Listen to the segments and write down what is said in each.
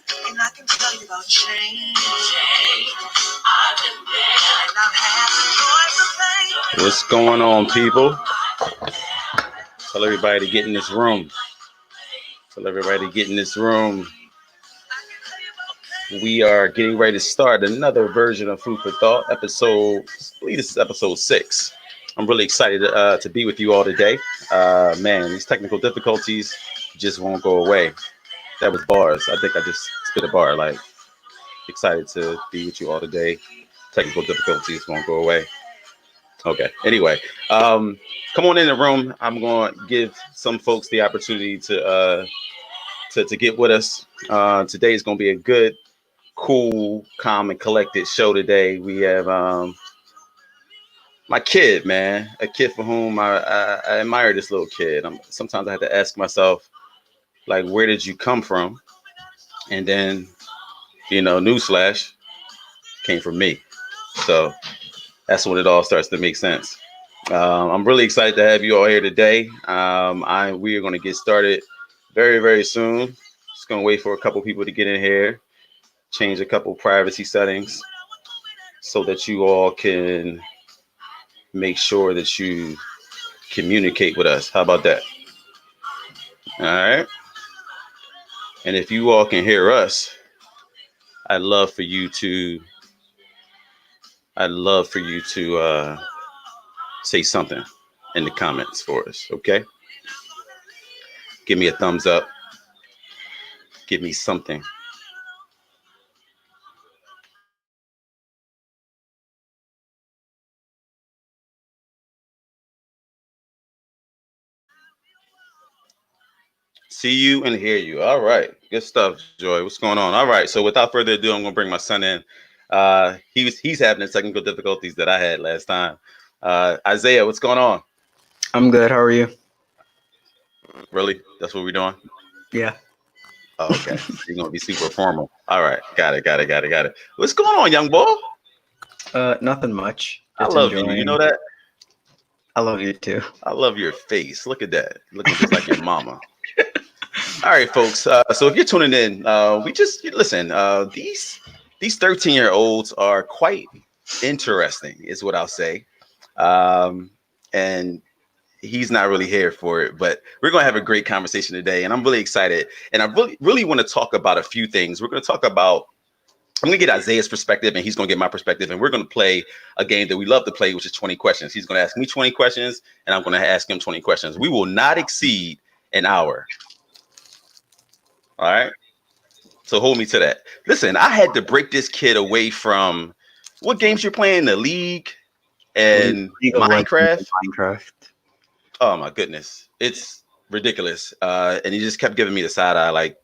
And I can tell you about change. I've been there. And I've had the joys of pain. What's going on, people? Tell everybody to get in this room. Tell everybody to get in this room. We are getting ready to start another version of Food for Thought, episode, I believe this is episode 6. I'm really excited to be with you all today. Man, these technical difficulties just won't go away. That was bars. I think I just spit a bar. Like, excited to be with you all today. Technical difficulties won't go away. Okay. Anyway, come on in the room. I'm going to give some folks the opportunity to get with us. Today is going to be a good, cool, calm, and collected show today. We have my kid, man, a kid for whom I admire this little kid. Sometimes I have to ask myself, like, where did you come from? And then, newsflash, came from me. So that's when it all starts to make sense. I'm really excited to have you all here today. We are going to get started very, very soon. Just going to wait for a couple people to get in here, change a couple privacy settings so that you all can make sure that you communicate with us. How about that? All right. And if you all can hear us, I'd love for you to say something in the comments for us. Okay. Give me a thumbs up. Give me something. See you and hear you. All right. Good stuff, Joy. What's going on? All right. So without further ado, I'm going to bring my son in. He's having the technical difficulties that I had last time. Isaiah, what's going on? I'm good. How are you? Really? That's what we're doing? Yeah. Oh, okay. You're going to be super formal. All right. Got it. What's going on, young boy? Nothing much. I love you. You know that? I love you too. I love your face. Look at that. Looking just like your mama. All right, folks. So if you're tuning in, we just listen. These 13-year-olds are quite interesting, is what I'll say. And he's not really here for it, but we're going to have a great conversation today, and I'm really excited. And I really want to talk about a few things. We're going to talk about. I'm going to get Isaiah's perspective, and he's going to get my perspective, and we're going to play a game that we love to play, which is 20 questions. He's going to ask me 20 questions, and I'm going to ask him 20 questions. We will not exceed an hour. All right. So hold me to that. Listen, I had to break this kid away from what games you're playing, the League and Minecraft. Oh, my goodness. It's ridiculous. And he just kept giving me the side eye like,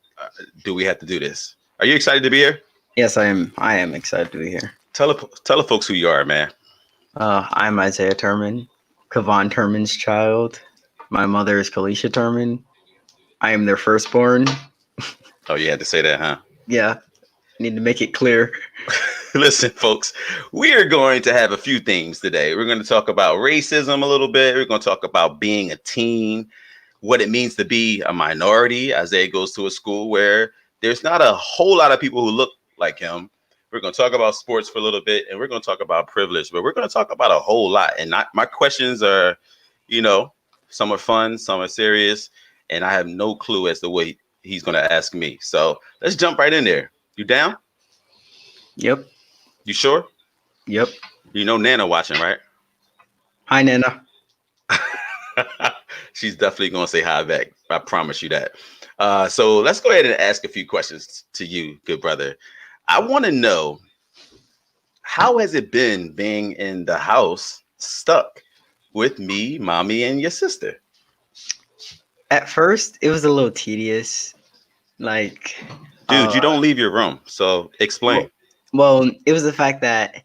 do we have to do this? Are you excited to be here? Yes, I am. I am excited to be here. Tell the folks who you are, man. I'm Isaiah Turman, Kavan Turman's child. My mother is Kalisha Turman. I am their firstborn. Oh, you had to say that, huh? Yeah. Need to make it clear. Listen, folks, we are going to have a few things today. We're going to talk about racism a little bit. We're going to talk about being a teen, what it means to be a minority. Isaiah goes to a school where there's not a whole lot of people who look like him. We're going to talk about sports for a little bit, and we're going to talk about privilege, but we're going to talk about a whole lot. And my questions are, some are fun, some are serious, and I have no clue as to what he's going to ask me. So let's jump right in there. You down? Yep. You sure? Yep. You know Nana watching, right? Hi, Nana. She's definitely going to say hi back. I promise you that. So let's go ahead and ask a few questions to you, good brother. I want to know, how has it been being in the house stuck with me, mommy, and your sister? At first, it was a little tedious. Like, dude, you don't leave your room. So explain. Well, it was the fact that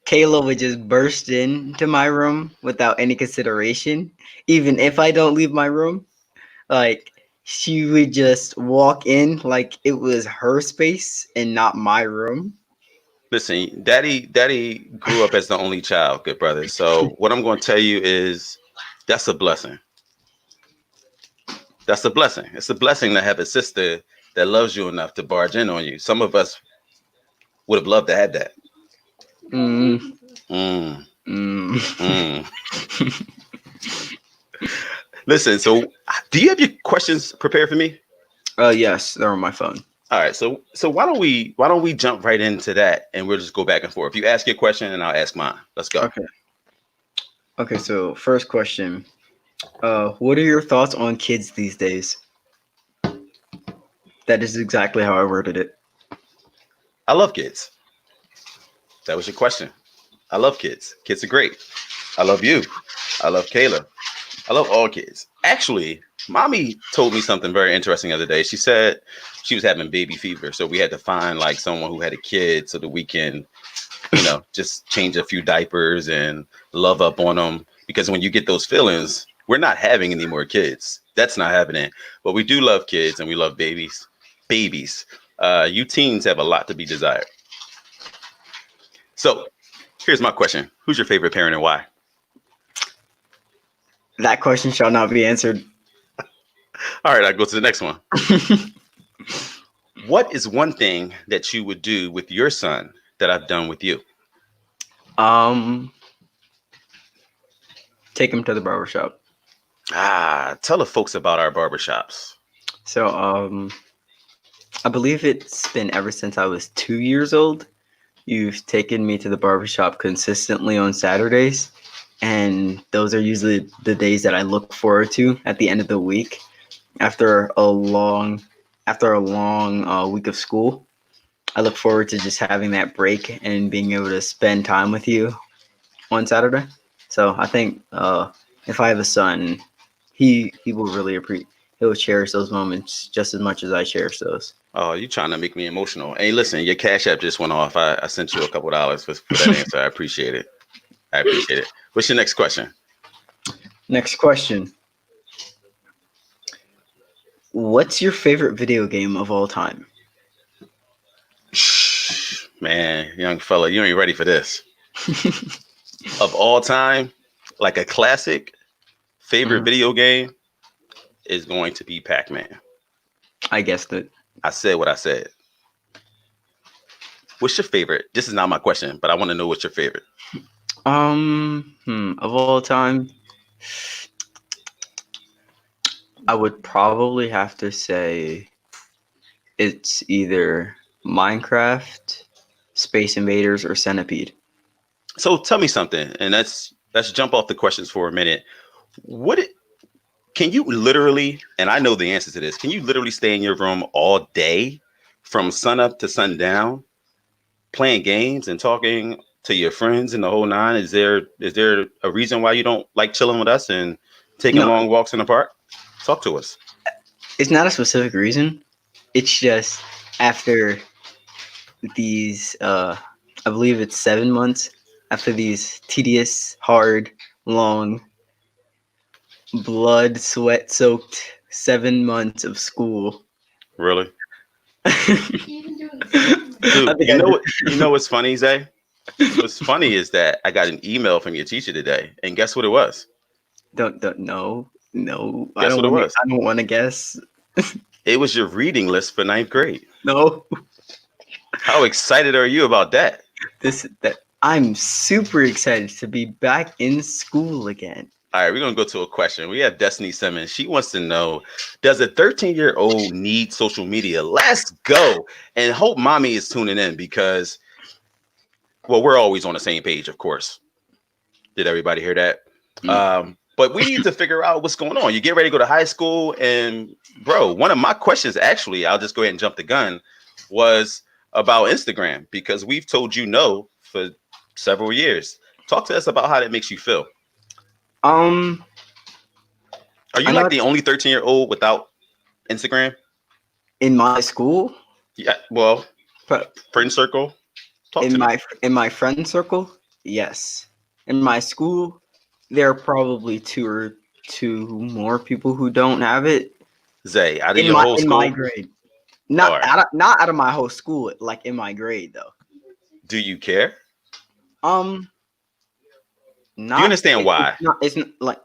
Kayla would just burst into my room without any consideration, even if I don't leave my room. Like, she would just walk in like it was her space and not my room. Listen, daddy grew up as the only child, good brother. So what I'm going to tell you is that's a blessing. That's a blessing. It's a blessing to have a sister that loves you enough to barge in on you. Some of us would have loved to have that. Mm, Mm, mm. mm. Listen, so do you have your questions prepared for me? Yes, they're on my phone. All right, so why don't we jump right into that and we'll just go back and forth. You ask your question and I'll ask mine. Let's go. Okay. Okay, so first question. What are your thoughts on kids these days? That is exactly how I worded it. I love kids. That was your question. I love kids. Kids are great. I love you. I love Kayla. I love all kids. Actually, mommy told me something very interesting the other day. She said she was having baby fever, so we had to find like someone who had a kid so that we can, just change a few diapers and love up on them. Because when you get those feelings, we're not having any more kids. That's not happening. But we do love kids and we love babies. Babies. You teens have a lot to be desired. So here's my question: who's your favorite parent and why? That question shall not be answered. All right, I go to the next one. What is one thing that you would do with your son that I've done with you? um, Take him to the barbershop. Tell the folks about our barbershops. So, I believe it's been ever since I was 2 years old. You've taken me to the barbershop consistently on Saturdays, and those are usually the days that I look forward to at the end of the week after a long week of school. I look forward to just having that break and being able to spend time with you on Saturday. So I think if I have a son, he will really appreciate. He'll cherish those moments just as much as I cherish those. Oh, you trying to make me emotional. Hey, listen, your Cash App just went off. I sent you a couple dollars for that answer. I appreciate it. I appreciate it. What's your next question? Next question. What's your favorite video game of all time? Shh, man, young fella, you ain't ready for this. Of all time, like a classic favorite Mhm. video game is going to be Pac-Man. I guessed it. I said what I said. What's your favorite? This is not my question, but I want to know what's your favorite. Of all time, I would probably have to say it's either Minecraft, Space Invaders, or Centipede. So tell me something, and let's jump off the questions for a minute. What can you literally, and I know the answer to this, can you literally stay in your room all day from sun up to sundown playing games and talking to your friends and the whole nine? Is there a reason why you don't like chilling with us and taking No, long walks in the park? Talk to us. it's not a specific reason. It's just after these, I believe it's 7 months, after these tedious, hard, long, blood, sweat soaked 7 months of school. Really? I Dude, think I just you know what's funny, Zay? What's funny is that I got an email from your teacher today, and guess what it was? don't know. No, I Guess don't what it want to. was? I don't want to guess. It was your reading list for ninth grade. No, How excited are you about that? this that I'm super excited to be back in school again. All right, we're gonna go to a question. We have Destiny Simmons. She wants to know: does a 13-year-old need social media? Let's go. And hope mommy is tuning in because, well, we're always on the same page, of course. Did everybody hear that? Mm. But we need to figure out what's going on. You get ready to go to high school, and bro, one of my questions, actually, I'll just go ahead and jump the gun, was about Instagram because we've told you no for several years. Talk to us about how that makes you feel. Um, Are I you know like the only 13-year-old without Instagram? in my school, Yeah. Well, but friend circle. Talk in to me. my friend circle, yes. In my school, there are probably two more people who don't have it. Zay, out of In your my whole in my school. grade, All right. not out of my whole school, like in my grade though. Do you care? Um, Do you not understand why? it's not like,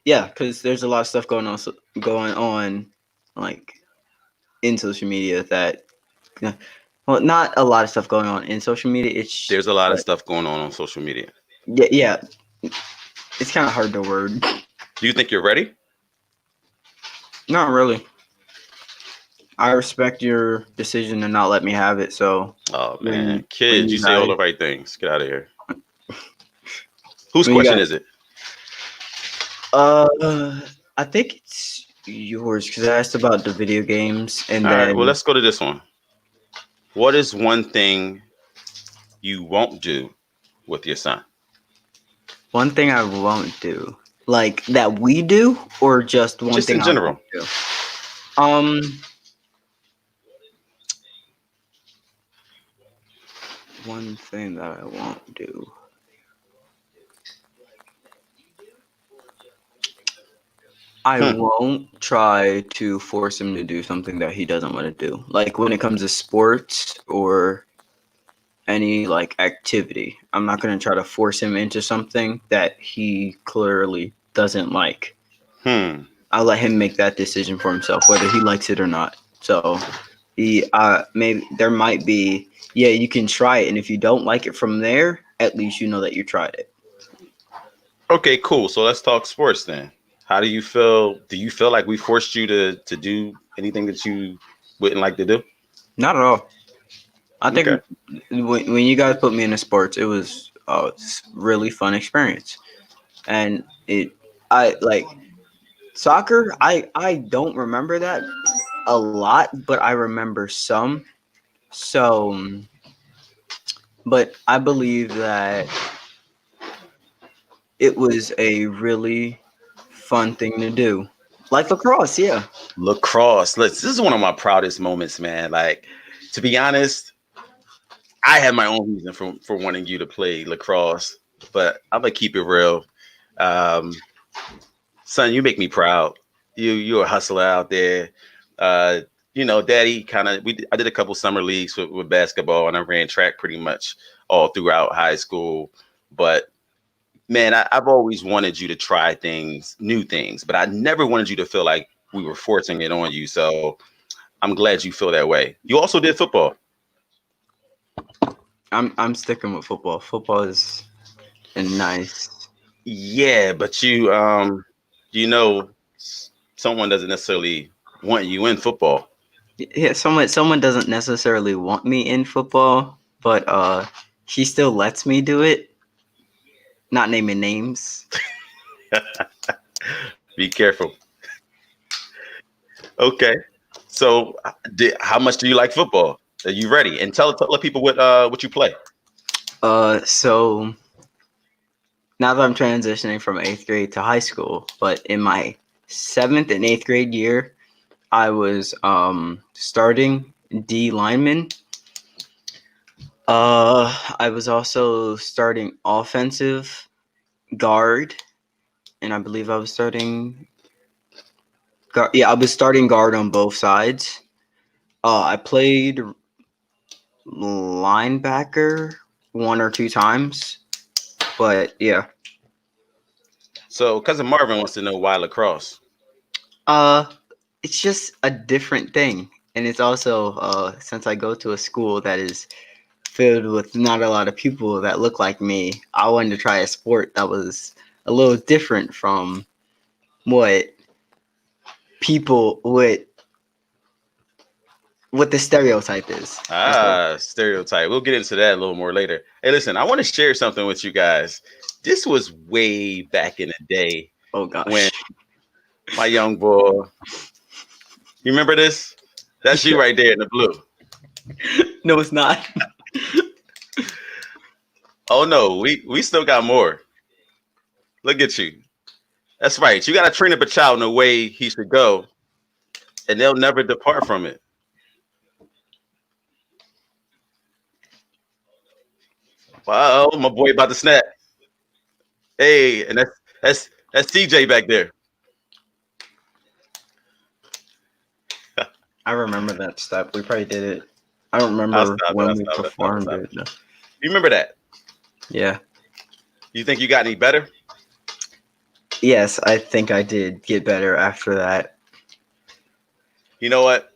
yeah, because there's a lot of stuff going on like in social media that, well, not a lot of stuff going on in social media. It's There's a lot of but stuff going on social media. yeah, yeah, it's kind of hard to word. Do you think you're ready? Not really. I respect your decision to not let me have it. So Oh man, when kids, you you say all guys the right things. Get out of here. Whose when you question guys is it? uh, I think it's yours because I asked about the video games and All right, well, then let's go to this one. What is one thing you won't do with your son? one thing I won't do, like that we do, or just one Just thing in I won't general. do. Um, one thing that I won't do. I Hmm. won't try to force him to do something that he doesn't want to do. Like when it comes to sports or any like activity, I'm not going to try to force him into something that he clearly doesn't like. Hmm. I'll let him make that decision for himself, whether he likes it or not. So he maybe there might be, yeah, you can try it, and if you don't like it from there, at least you know that you tried it. Okay, cool. So let's talk sports then. How do you feel? Do you feel like we forced you to do anything that you wouldn't like to do? Not at all. I Okay. think when you guys put me into sports, it was a really fun experience, and it I like soccer. I don't remember that a lot, but I remember some. So, but I believe that it was a really fun thing to do, like lacrosse. Yeah. Lacrosse. This is one of my proudest moments, man. Like, to be honest, I had my own reason for wanting you to play lacrosse, but I'm gonna keep it real. Um, Son, you make me proud. You're a hustler out there. Uh, Daddy kind of I did a couple summer leagues with basketball, and I ran track pretty much all throughout high school. But man, I've always wanted you to try new things, but I never wanted you to feel like we were forcing it on you. So I'm glad you feel that way. You also did football. I'm sticking with football. Football is a nice. Yeah, but you know, someone doesn't necessarily want you in football. Yeah, someone doesn't necessarily want me in football, but she still lets me do it. Not naming names. Be careful. Okay. So, how much do you like football? Are you ready? And tell people what you play. So now that I'm transitioning from eighth grade to high school, but in my seventh and eighth grade year, I was starting D lineman. I was also starting offensive guard, and I believe I was starting guard. Yeah, I was starting guard on both sides. I played linebacker one or two times, but yeah. So, cousin Marvin wants to know why lacrosse. Uh, it's just a different thing, and it's also since I go to a school that is filled with not a lot of people that look like me, I wanted to try a sport that was a little different from what people what the stereotype is. Stereotype. We'll get into that a little more later. Hey, listen, I want to share something with you guys. This was way back in the day Oh when gosh. my young boy. You remember this? That's you right there in the blue. No, it's not. Oh no, we still got more. Look at you. That's right. You got to train up a child in the way he should go, and they'll never depart from it. Wow, my boy about to snap. Hey, and that's TJ back there. I remember that step. We probably did it. I don't I'll remember stop it. when I'll we stop it. I'll stop it. I'll performed stop it. it. You remember that? Yeah. You think you got any better? Yes, I think I did get better after that. You know what?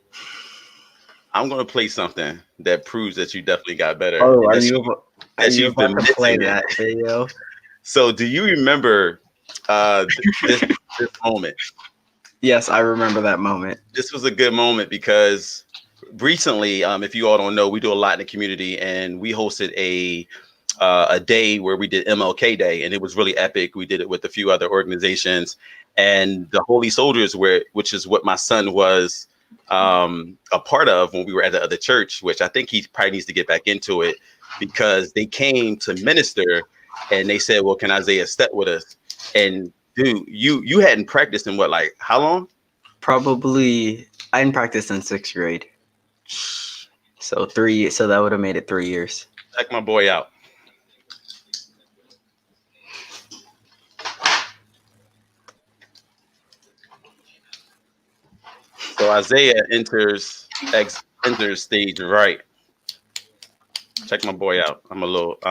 I'm gonna play something that proves that you definitely got better Oh, and are that you you've been about to play missing it. that video? So, do you remember this moment? Yes, I remember that moment. This was a good moment because recently, if you all don't know, we do a lot in the community, and we hosted a day where we did MLK Day, and it was really epic. We did it with a few other organizations, and the Holy Soldiers, which is what my son was a part of when we were at the other church, which I think he probably needs to get back into it because they came to minister, and they said, "Well, can Isaiah step with us?" And dude, you hadn't practiced in what, like how long? Probably, I didn't practice in sixth grade, so three. So that would have made it 3 years. Check my boy out. So Isaiah enters stage right. Check my boy out. I'm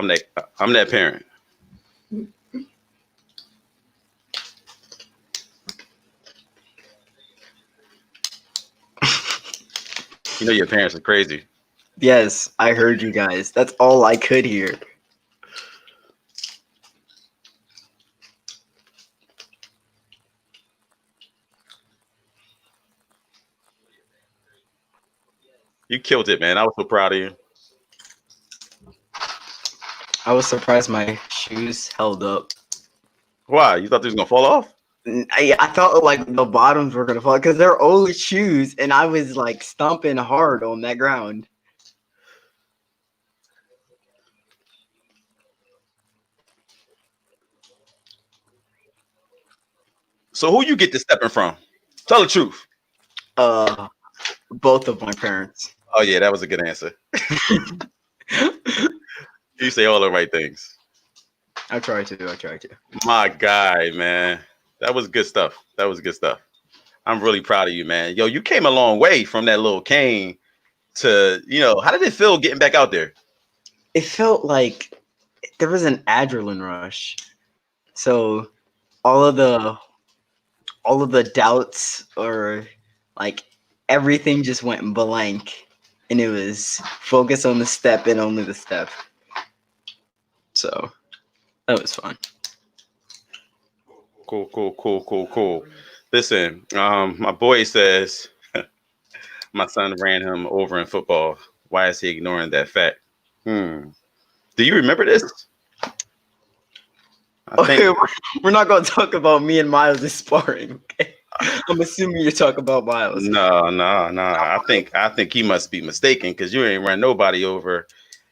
that parent. You know your parents are crazy. Yes, I heard you guys. That's all I could hear. You killed it, man. I was so proud of you. I was surprised my shoes held up. Why? You thought they was gonna fall off? I thought like the bottoms were gonna fall because they're old shoes, and I was like stomping hard on that ground. So who you get this stepping from? Tell the truth. Uh, both of my parents. Oh yeah, that was a good answer. You say all the right things. I try to. I try to. My guy, man. That was good stuff. That was good stuff. I'm really proud of you, man. Yo, you came a long way from that little cane to, how did it feel getting back out there? It felt like there was an adrenaline rush. So all of the all of the doubts or like everything just went blank, and it was focus on the step and only the step. So that was fun. Cool, cool, cool, cool, cool. Listen, my boy says my son ran him over in football. Why is he ignoring that fact? Hmm. Do you remember this? I Okay, think we're not going to talk about me and Miles' sparring. Okay? I'm assuming you're talking about Miles. no, no, no. I think he must be mistaken because you ain't run nobody over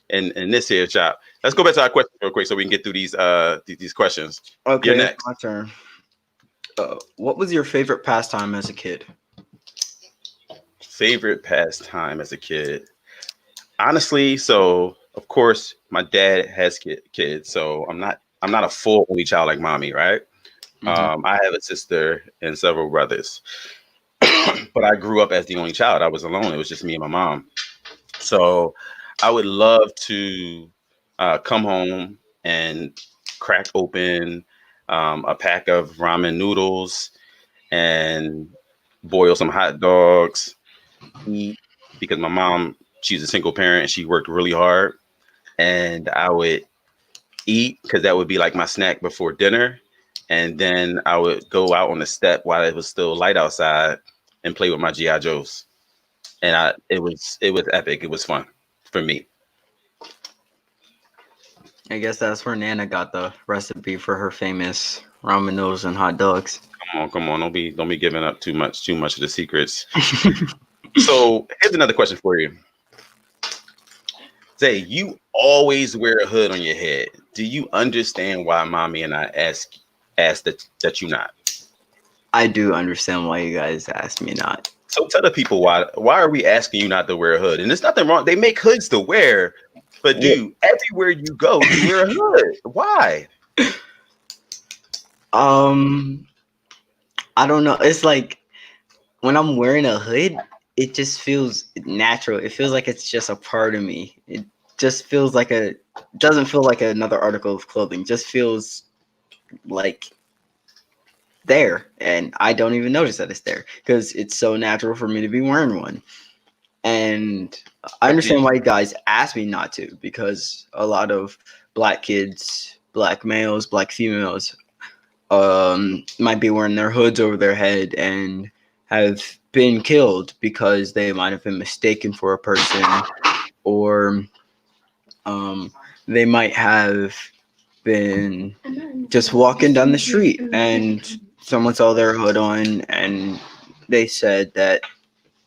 in this here shop. Let's go back to our questions real quick so we can get through these questions. You're Okay, it's next. my turn. What was your favorite pastime as a kid? Favorite pastime as a kid? Honestly, so of course my dad has kids, so I'm not a full only child like mommy, right? Hmm. I have a sister and several brothers, but I grew up as the only child. I was alone. It was just me and my mom. So I would love to come home and crack open a pack of ramen noodles and boil some hot dogs, eat because my mom, she's a single parent and she worked really hard. And I would eat because that would be like my snack before dinner. And then I would go out on the step while it was still light outside and play with my GI Joes. And it was epic. It was fun for me. I guess that's where Nana got the recipe for her famous ramen noodles and hot dogs. Come on, don't be giving up too much of the secrets. So here's another question for you. Say you always wear a hood on your head. Do you understand why mommy and I ask that you not? I do understand why you guys asked me not. So tell the people why are we asking you not to wear a hood? And there's nothing wrong. They make hoods to wear, but Well, dude, everywhere you go, you wear a hood. Why? um, I don't know. It's like when I'm wearing a hood, it just feels natural. It feels like it's just a part of me. It just feels like doesn't feel like another article of clothing. Just feels like there, and I don't even notice that it's there because it's so natural for me to be wearing one. And I But did understand why you guys asked me not to, because a lot of black kids, black males, black females, might be wearing their hoods over their head and have been killed because they might have been mistaken for a person, or um, they might have been just walking down the street and someone saw their hood on and they said that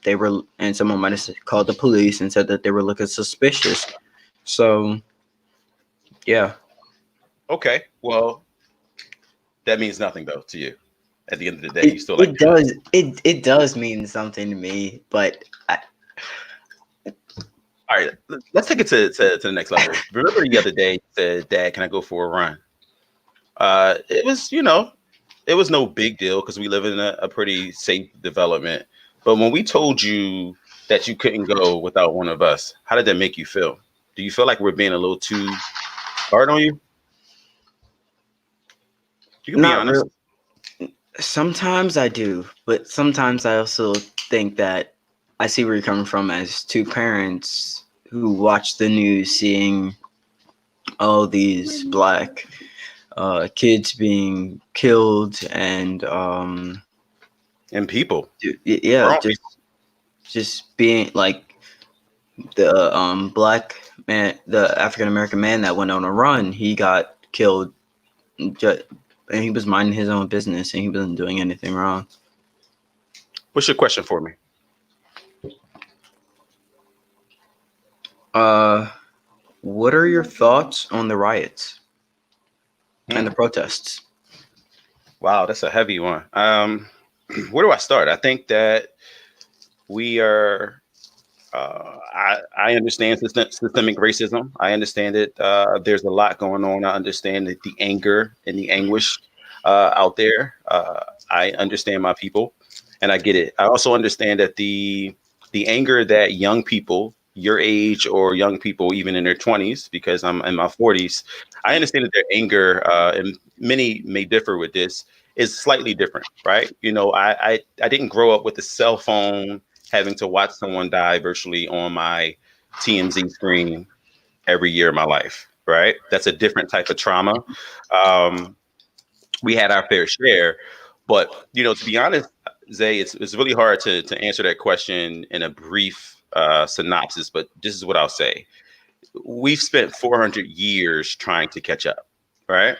they were, and someone might have called the police and said that they were looking suspicious. So yeah. okay. Well, that means nothing though to you. At the end of the day, it, you still like it your hood. does it does mean something to me, but All right, let's take it to the next level. Remember the other day you said, "Dad, can I go for a run?" It was, it was no big deal because we live in a pretty safe development. But when we told you that you couldn't go without one of us, how did that make you feel? Do you feel like we're being a little too hard on you? You can be not honest. real. Sometimes I do, but sometimes I also think that I see where you're coming from, as two parents who watch the news, seeing all these black kids being killed, and And people, yeah, grown just being like the black man, the African American man that went on a run. He got killed, ju- and he was minding his own business, and he wasn't doing anything wrong. what's your question for me? Uh, what are your thoughts on the riots and the Hmm. protests? Wow, that's a heavy one. Where do I start? I think that we are. I understand systemic racism. I understand it. There's a lot going on. I understand that the anger and the anguish out there. I understand my people, and I get it. I also understand that the anger that young people your age or young people even in their 20s, because I'm in my 40s, I understand that their anger, and many may differ with this, is slightly different, right? I didn't grow up with a cell phone having to watch someone die virtually on my TMZ screen every year of my life, right? That's a different type of trauma. Um, we had our fair share, but to be honest, Zay, it's really hard to answer that question in a brief synopsis. But this is what I'll say: we've spent 400 years trying to catch up, right?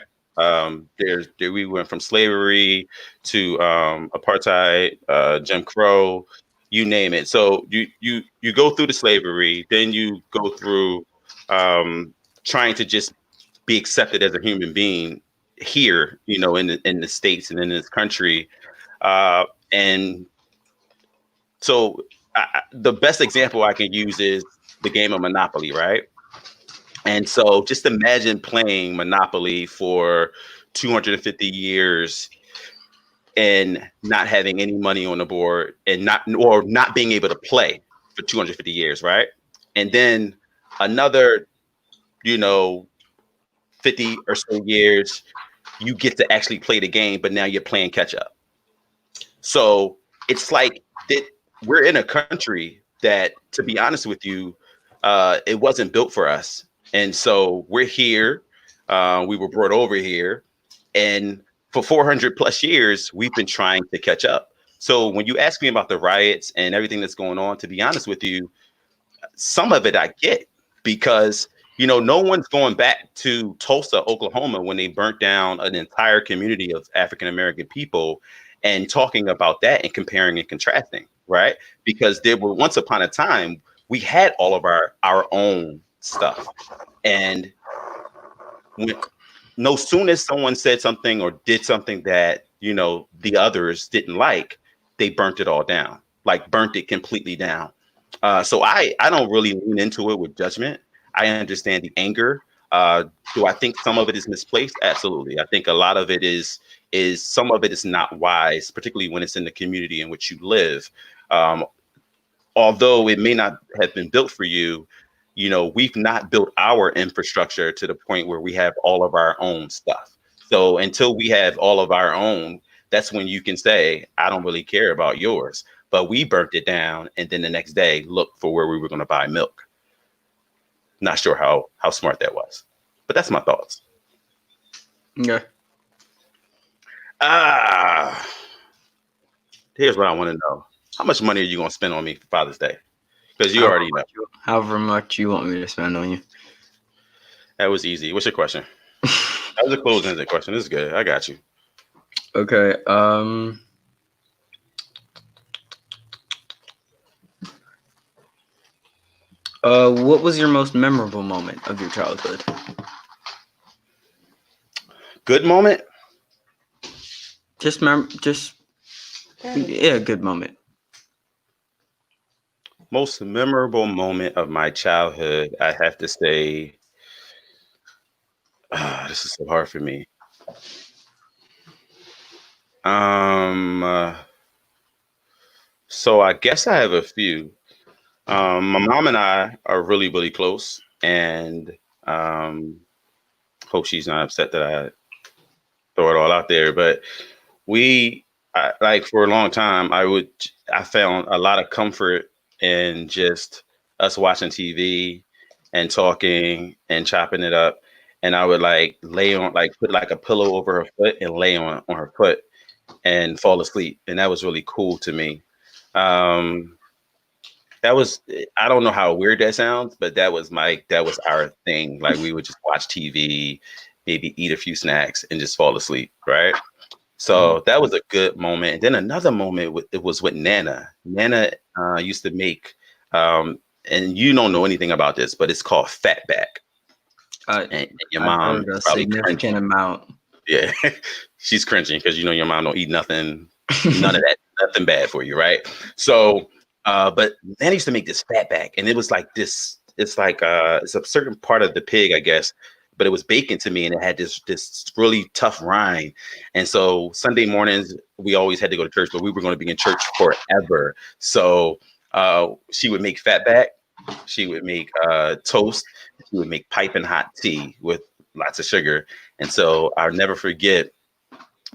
We went from slavery to apartheid, Jim Crow, you name it. So you go through the slavery, then you go through trying to just be accepted as a human being here, in the states and in this country, and so the best example I can use is the game of Monopoly, right? And so just imagine playing Monopoly for 250 years and not having any money on the board and not being able to play for 250 years, right? And then another, you know, 50 or so years, you get to actually play the game, but now you're playing catch up. So it's like that we're in a country that, to be honest with you, it wasn't built for us. And so we're here. We were brought over here. And for 400 plus years, we've been trying to catch up. So when you ask me about the riots and everything that's going on, to be honest with you, some of it I get because no one's going back to Tulsa, Oklahoma when they burnt down an entire community of African American people and talking about that and comparing and contrasting, right? Because there were once upon a time we had all of our own stuff. And when no soon as someone said something or did something that the others didn't like, they burnt it all down, like burnt it completely down. So I don't really lean into it with judgment. I understand the anger. Do I think some of it is misplaced? Absolutely. I think a lot of it is some of it is not wise, particularly when it's in the community in which you live. Um, Although it may not have been built for you, we've not built our infrastructure to the point where we have all of our own stuff. So until we have all of our own, that's when you can say, I don't really care about yours. but we burnt it down, and then the next day looked for where we were going to buy milk. Not sure how smart that was, but that's my thoughts. Yeah. Ah, here's what I want to know: how much money are you going to spend on me for Father's Day? Because you already know. However much you want me to spend on you. That was easy. What's your question? That was a closed-ended question. This is good. I got you. Okay. What was your most memorable moment of your childhood? Good moment. Just yeah, good moment. Most memorable moment of my childhood, I have to say, this is so hard for me. Um, so I guess I have a few. My mom and I are really, really close, and um, hope she's not upset that I throw it all out there. But like for a long time, I found a lot of comfort in just us watching TV and talking and chopping it up. And I would like lay on, like put like a pillow over her foot and lay on her foot and fall asleep. And that was really cool to me. Um, that was, I don't know how weird that sounds, but that was our thing. Like we would just watch TV, maybe eat a few snacks and just fall asleep. Right. So that was a good moment. And then another moment, it was with Nana. Nana used to make, and you don't know anything about this, but it's called fatback. And your I've mom heard a is probably significant cringing. amount. Yeah, she's cringing because you know your mom don't eat nothing, none of that, nothing bad for you, right? So, but Nana used to make this fatback, and it was like this. It's like it's a certain part of the pig, I guess, but it was bacon to me, and it had this really tough rind. And so Sunday mornings we always had to go to church, but we were going to be in church forever. So she would make fatback. She would make toast. She would make piping hot tea with lots of sugar. And so I'll never forget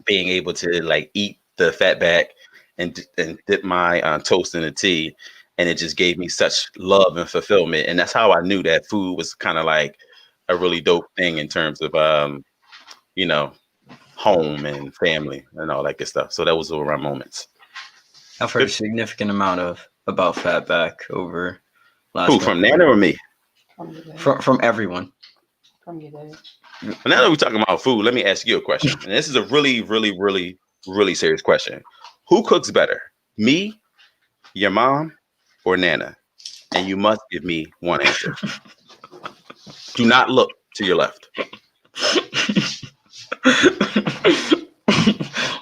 being able to like eat the fatback and dip my toast in the tea. And it just gave me such love and fulfillment. And that's how I knew that food was kind of like a really dope thing in terms of, you know, home and family and all that good stuff. So that was all around moments. I've heard a Good. significant amount about fatback over last Who, couple from Nana or me? from everyone. Now that we're talking about food, let me ask you a question. And this is a really, really, really, really serious question. Who cooks better, me, your mom, or Nana? And you must give me one answer. Do not look to your left.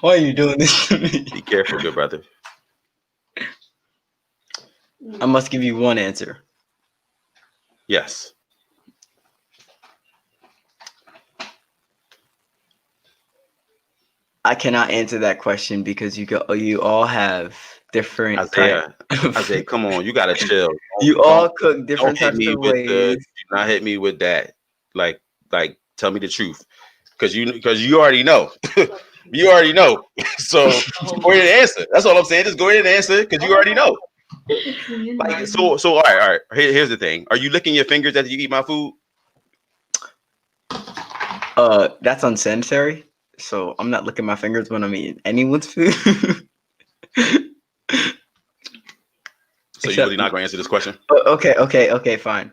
Why are you doing this to me? Be careful, good brother. I must give you one answer. Yes. I cannot answer that question because you all have different Isaiah, Isaiah, come on, you gotta chill. You all cook different Don't hit types me of with ways. do not hit me with that. Like, tell me the truth, because you already know. You already know. So go ahead and answer. That's all I'm saying. Just go ahead and answer because you already know. Like so. All right, all right. Here's the thing. Are you licking your fingers as you eat my food? That's unsanitary. So I'm not licking my fingers when I'm eating anyone's food. So you really not gonna answer this question? Okay, fine.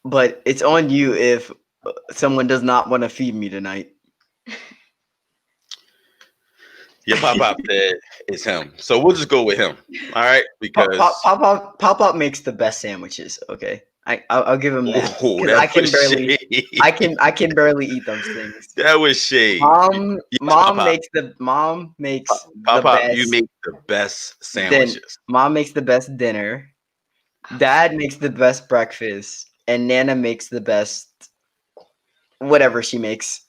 But it's on you if someone does not want to feed me tonight. Your pop said it's him. So we'll just go with him. All right, because Pop make the best sandwiches. Okay, I'll give him that oh, because that was shade. I can barely eat those things. That was shade. Mom Yes, makes the Pop, best. you make the best Then sandwiches. mom makes the best dinner. Dad makes the best breakfast, and Nana makes the best whatever she makes.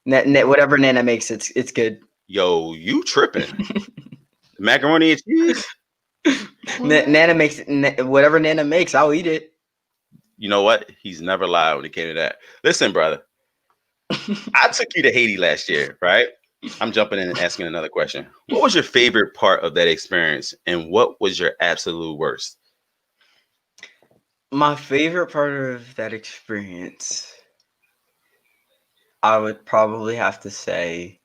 Whatever Nana makes, it's good. Yo, you tripping? Macaroni and cheese? Nana makes whatever Nana makes. I'll eat it. You know what? He's never lied when it came to that. Listen, brother, I took you to Haiti last year, right? I'm jumping in and asking another question. What was your favorite part of that experience, and what was your absolute worst? My favorite part of that experience, I would probably have to say,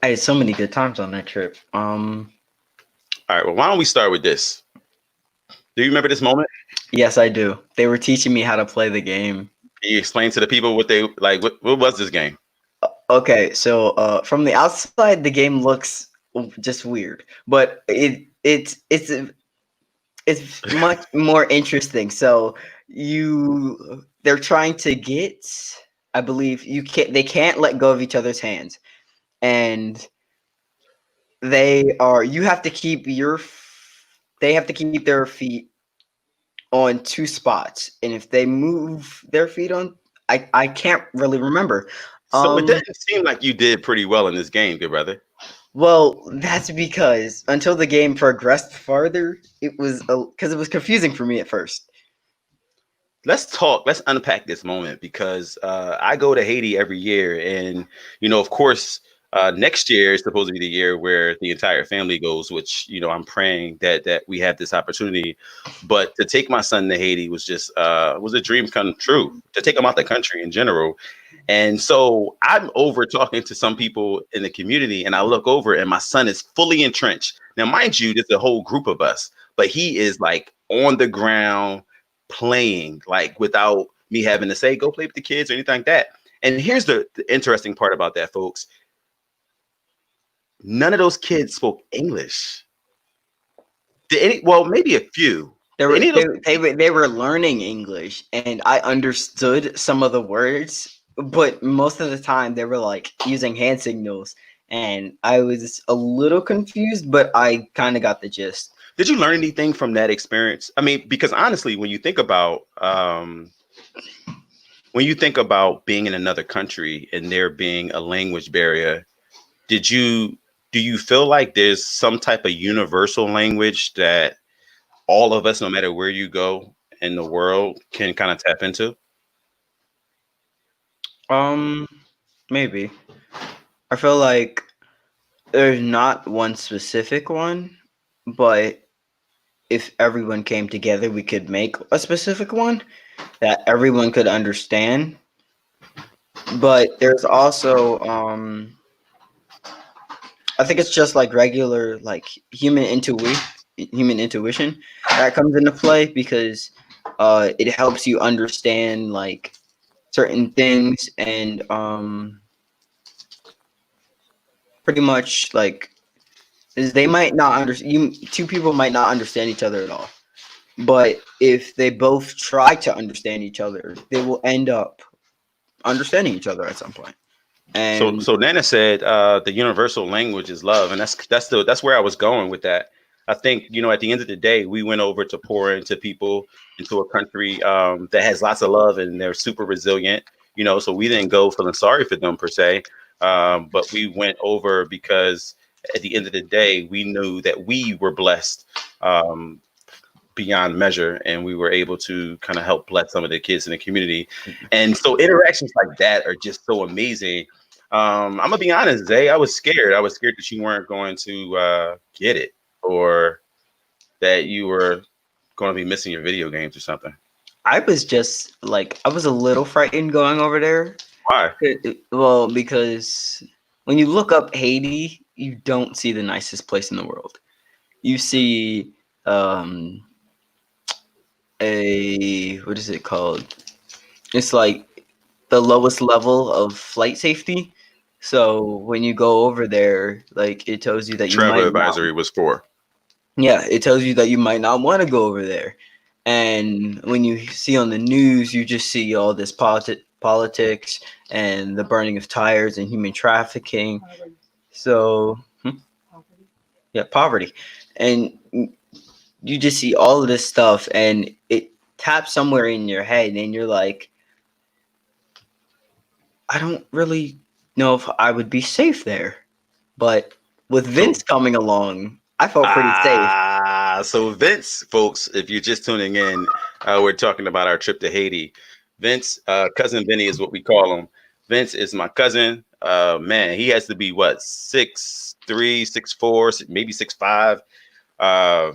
I had so many good times on that trip. All right. Well, why don't we start with this? Do you remember this moment? Yes, I do. They were teaching me how to play the game. Can you explain to the people what they like? What was this game? Okay, so from the outside, the game looks just weird, but it's much more interesting. So they're trying to get, I believe they can't let go of each other's hands, and you have to keep they have to keep their feet on two spots, and if they move their feet on, I can't really remember. So it Um, doesn't seem like you did pretty well in this game, good brother. well, that's because until the game progressed farther, it was because it was confusing for me at first. Let's talk. Let's unpack this moment because I go to Haiti every year, and of course, next year is supposed to be the year where the entire family goes. Which I'm praying that we have this opportunity. But to take my son to Haiti was a dream come true. To take him out the country in general, and so I'm over talking to some people in the community, and I look over, and my son is fully entrenched. Now, mind you, there's a whole group of us, but he is like on the ground playing, like without me having to say, go play with the kids or anything like that. And here's the interesting part about that, folks. None of those kids spoke English. Well, maybe a few. They Did were any of those they were learning English, and I understood some of the words, but most of the time they were like using hand signals, and I was a little confused, but I kind of got the gist. did you learn anything from that experience? I mean, because honestly, when you think about being in another country and there being a language barrier, did you do you feel like there's some type of universal language that all of us, no matter where you go in the world, can kind of tap into? Um, Maybe I feel like there's not one specific one, but if everyone came together, we could make a specific one that everyone could understand. But there's also I think it's just like regular like human intuition that comes into play because it helps you understand like certain things and pretty much like is they might not understand you two people might not understand each other at all. But if they both try to understand each other, they will end up understanding each other at some point. So And so Nana said the universal language is love, and that's where I was going with that. I think at the end of the day, we went over to pour into people into a country that has lots of love and they're super resilient. So we didn't go feeling sorry for them per se, but we went over because at the end of the day, we knew that we were blessed um, beyond measure, and we were able to kind of help bless some of the kids in the community. And so interactions like that are just so amazing. I'm gonna be honest, Zay. I was scared. I was scared that you weren't going to get it, or that you were going to be missing your video games or something. I was just like I was a little frightened going over there. Why? Well, because when you look up Haiti, you don't see the nicest place in the world. You see um a what is it called? It's like the lowest level of flight safety. So when you go over there, like it tells you that you Travel might not. advisory was for. Yeah, it tells you that you might not want to go over there. And when you see on the news, you just see all this politics and the burning of tires and human trafficking. So, yeah, poverty. And you just see all of this stuff and it taps somewhere in your head and you're like, I don't really know if I would be safe there. But with So Vince coming along, I felt pretty safe. so Vince, folks, if you're just tuning in, we're talking about our trip to Haiti. Vince, cousin Vinny is what we call him. Vince is my cousin. Man, he has to be what 6'3", 6'4", maybe 6'5". Uh,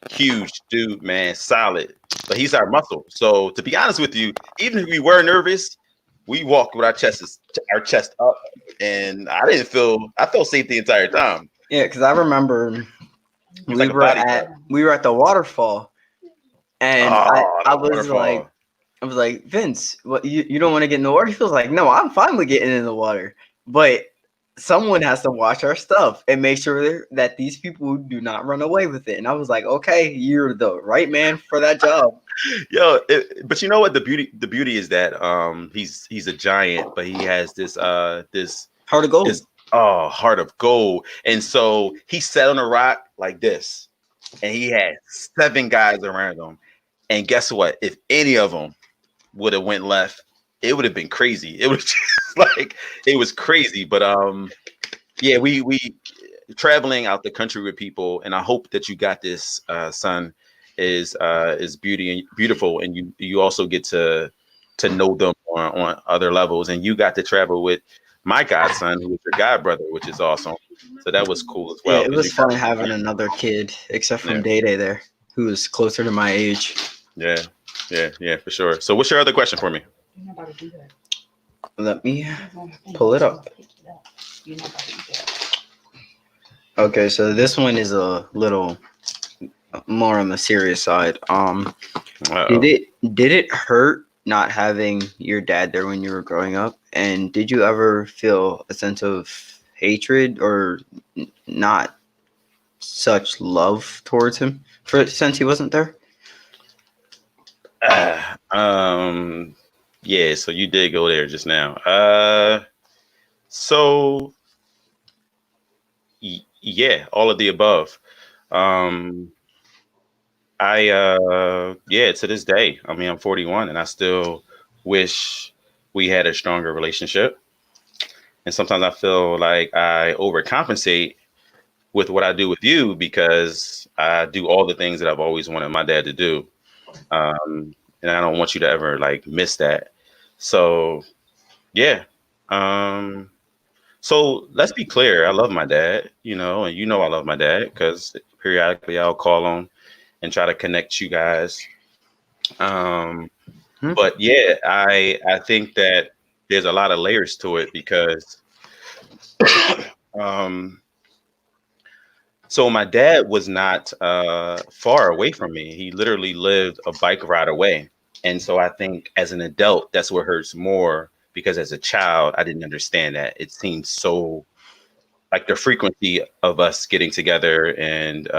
Huge dude, man, solid. But he's our muscle. So to be honest with you, even if we were nervous, we walked with our chest up, and I didn't feel. I felt safe the entire time. Yeah, because I remember It's like a bodyguard. we were at the waterfall, and Oh, I that was like, waterfall. Vince, what you don't want to get in the water? He feels like, no, I'm fine with getting in the water, but someone has to watch our stuff and make sure that these people do not run away with it. And I was like, okay, you're the right man for that job. Yo, but you know what? The beauty is that he's a giant, but he has Heart of gold. this heart of gold, and so he sat on a rock like this, and he had 7 guys around him. And guess what? If any of them would have went left, it would have been crazy. It was just like it was crazy. But yeah, we traveling out the country with people, and I hope that you got this, son. Is beautiful, and you also get to know them on other levels, and you got to travel with my godson, who was your god brother, which is awesome. So that was cool as Yeah, well it because you was fun got having another kid, except from yeah Day Day there, who was closer to my age. yeah yeah for sure. So what's your other question for me? Let me pull it up. Okay, so this one is a little more on the serious side. Uh-oh. Did it hurt not having your dad there when you were growing up? And did you ever feel a sense of hatred or not such love towards him for since he wasn't there? Ah, yeah, so you did go there just now. So yeah, all of the above. Um, yeah, to this day, I mean, I'm 41 and I still wish we had a stronger relationship. And sometimes I feel like I overcompensate with what I do with you because I do all the things that I've always wanted my dad to do. And I don't want you to ever like miss that. So yeah. Um, so let's be clear. I love my dad, and I love my dad because periodically I'll call him and try to connect you guys. Um, Hmm? but yeah, I think that there's a lot of layers to it because um, so my dad was not far away from me. He literally lived a bike ride away. And so I think as an adult, that's what hurts more because as a child, I didn't understand that. It seemed so like the frequency of us getting together and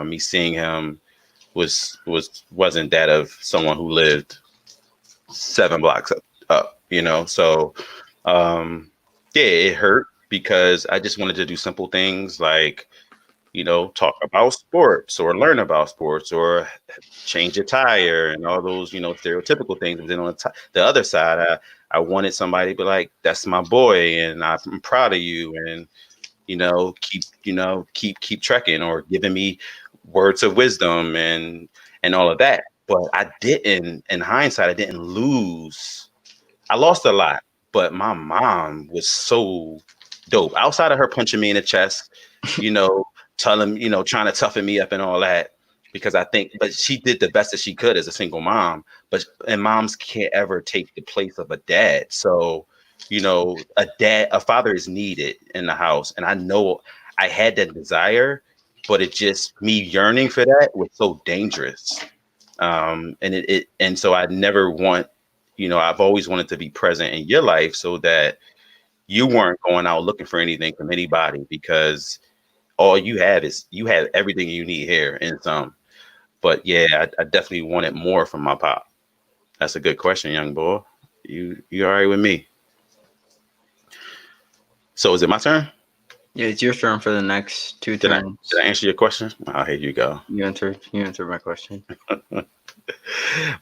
me seeing him wasn't that of someone who lived 7 blocks up. So yeah, it hurt because I just wanted to do simple things like talk about sports or learn about sports or change a tire and all those, stereotypical things. And then on the other side, I wanted somebody to be like, that's my boy and I'm proud of you. And, keep trekking or giving me words of wisdom and all of that. But I didn't, in hindsight, I didn't lose. I lost a lot, but my mom was so dope. Outside of her punching me in the chest, you know, telling, trying to toughen me up and all that, because I think, but she did the best that she could as a single mom. And moms can't ever take the place of a dad. So, a father is needed in the house. And I know I had that desire, but it just me yearning for that was so dangerous. And so I never want, I've always wanted to be present in your life so that you weren't going out looking for anything from anybody because all you have everything you need here and some. But yeah, I definitely wanted more from my pop. That's a good question, young boy. You all right with me? So is it my turn? Yeah, it's your turn for the next two Did I turns. answer your question? Oh, here you go. You answered my question.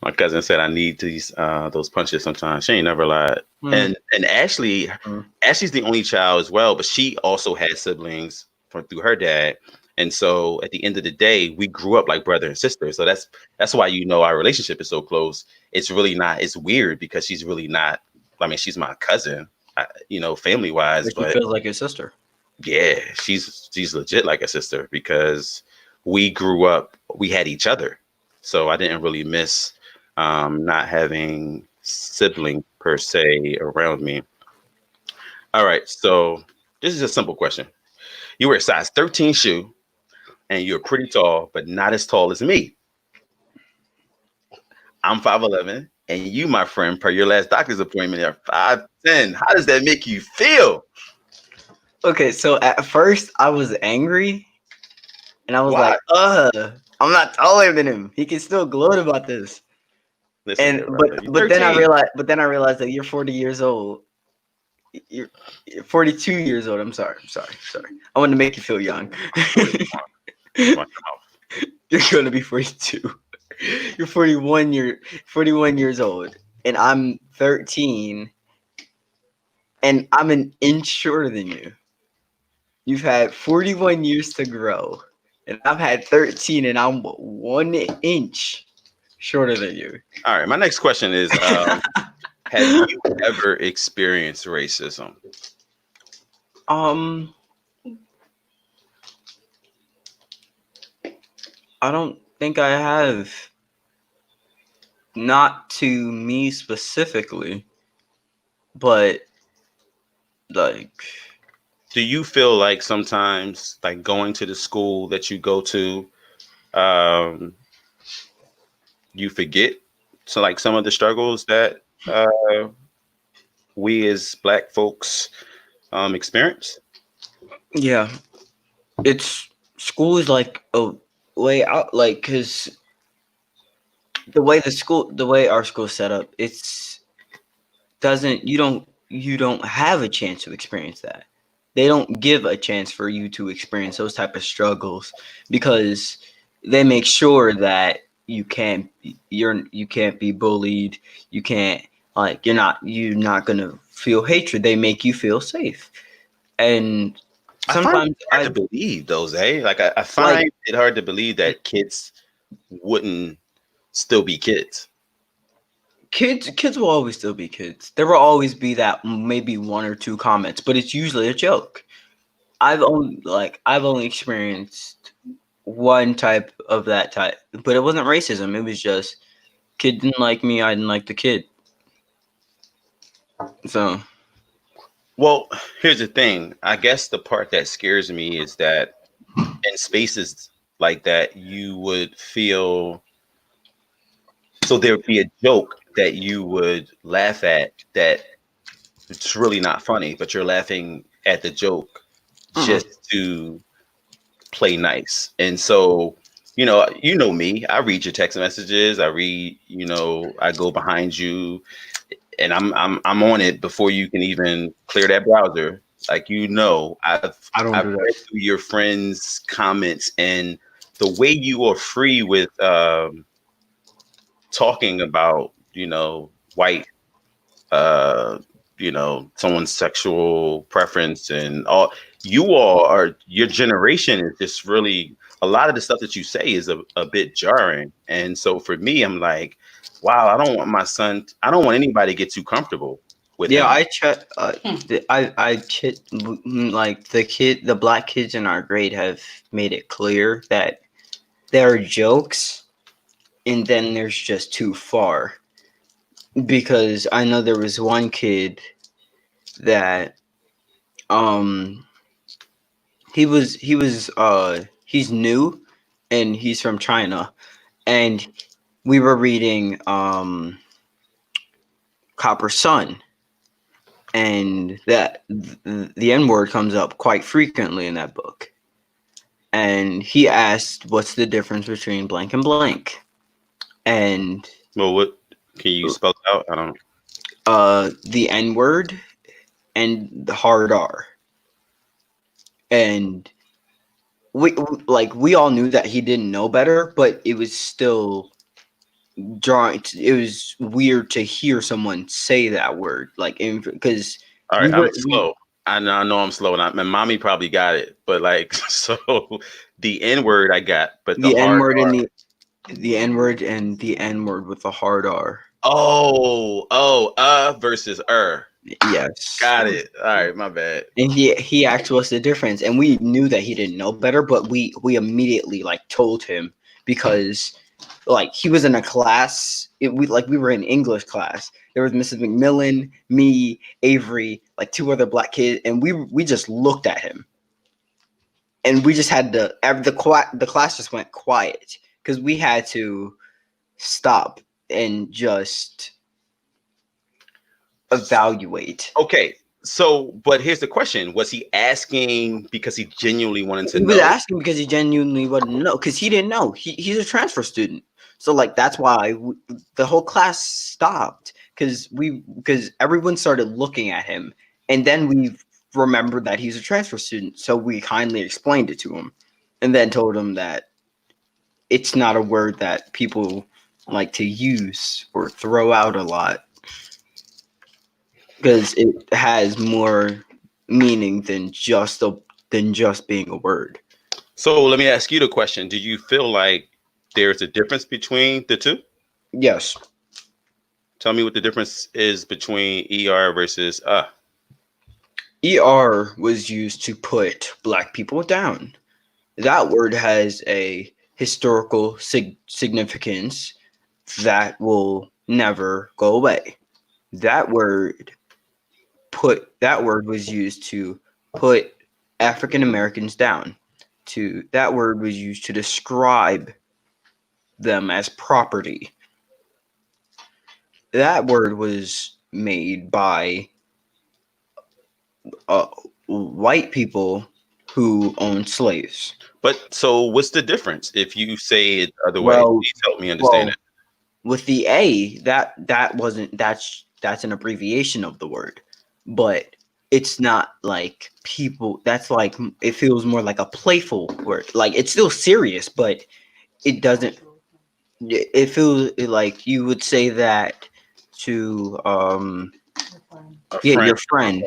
My cousin said I need those punches sometimes. She ain't never lied. Hmm. And Hmm. Ashley's the only child as well, but she also had siblings through her dad. And so at the end of the day, we grew up like brother and sister. So that's why our relationship is so close. It's really not. It's weird because she's really not. I mean, she's my cousin, family wise. But she But feels like your sister. yeah, she's legit like a sister because we grew up, we had each other, so I didn't really miss not having sibling per se around me. All right, so this is a simple question. You wear a size 13 shoe and you're pretty tall, but not as tall as me. I'm 5'11", and you, my friend, per your last doctor's appointment, are 5'10". How does that make you feel? Okay, so at first I was angry and I was Why? like, I'm not taller than him. He can still gloat about this. Listen, And good brother, you're but then I 13. realized that you're 40 years old. You're 42 years old. I'm sorry. I want to make you feel young. I'm 41. Watch your mouth. You're going to be 42. You're 41 years old and I'm 13 and I'm an inch shorter than you. You've had 41 years to grow, and I've had 13, and I'm 1 inch shorter than you. All right, my next question is: have you ever experienced racism? um, I don't think I have. Not to me specifically, but like, Do you feel like sometimes, like going to the school that you go to, um, you forget like some of the struggles that we as Black folks experience? yeah, it's school is like a way out, like, because the way our school's set up, it's doesn't you don't have a chance to experience that. They don't give a chance for you to experience those type of struggles because they make sure that you can't be bullied. You can't, like, you're not gonna feel hatred. They make you feel safe. And I find sometimes it hard to believe those, eh? Like I like find it hard to believe that kids wouldn't still be kids. kids will always still be kids. There will always be that maybe one or two comments, but it's usually a joke. I've only experienced one type of that type, but it wasn't racism. It was just kid didn't like me, I didn't like the kid. So Well, here's the thing. I guess the part that scares me is that in spaces like that, you would feel so there would be a joke that you would laugh at that it's really not funny, but you're laughing at the joke mhm. just to play nice. And so, you know me. I read your text messages. I read, I go behind you, and I'm on it before you can even clear that browser. Like I don't I've do read that. through your friends' comments and the way you are free with talking about white someone's sexual preference and all. You all are your generation is just really a lot of the stuff that you say is a bit jarring. And so for me, I'm like, wow, I don't want anybody to get too comfortable with Yeah, him. I check. Like the black kids in our grade have made it clear that there are jokes, and then there's just too far. Because I know there was one kid that um he's new and he's from China, and we were reading Copper Sun, and the N word comes up quite frequently in that book. And he asked, "What's the difference between blank and blank?" And Well, what can you spell it out? I don't. the N word and the hard R. And we all knew that he didn't know better, but it was still drawing. It was weird to hear someone say that word, like, because All we right, I'm were we slow. I know I'm slow, and my mommy probably got it, but like, so the N word I got, but the the N hard word R. and the N word and the N word with the hard R. Oh, versus Yes. Got it. All right, my bad. And he asked us the difference, and we knew that he didn't know better, but we immediately like told him because like he was in a class. We were in English class. There was Mrs. McMillan, me, Avery, like two other black kids, and we just looked at him, and we just had the class just went quiet because we had to stop and just evaluate. Okay, so but here's the question: was he asking because he genuinely wanted to He was know? asking because he genuinely wouldn't know because he didn't know. He's a transfer student, so like that's why the whole class stopped because everyone started looking at him, and then we remembered that he's a transfer student, so we kindly explained it to him, and then told him that it's not a word that people like to use or throw out a lot because it has more meaning than just being a word. So let me ask you the question: do you feel like there's a difference between the two? Yes. Tell me what the difference is between ER versus ER was used to put black people down. That word has a historical significance that will never go away. That word that word was used to put African Americans down. That word was used to describe them as property. That word was made by uh, white people who owned slaves. But so what's the difference if you say it the other way? Well, Please help me understand well, it. with the A, that wasn't that's an abbreviation of the word, but it's not like people. That's like it feels more like a playful word. Like it's still serious, but it doesn't. It feels like you would say that to A yeah, friend. your friend,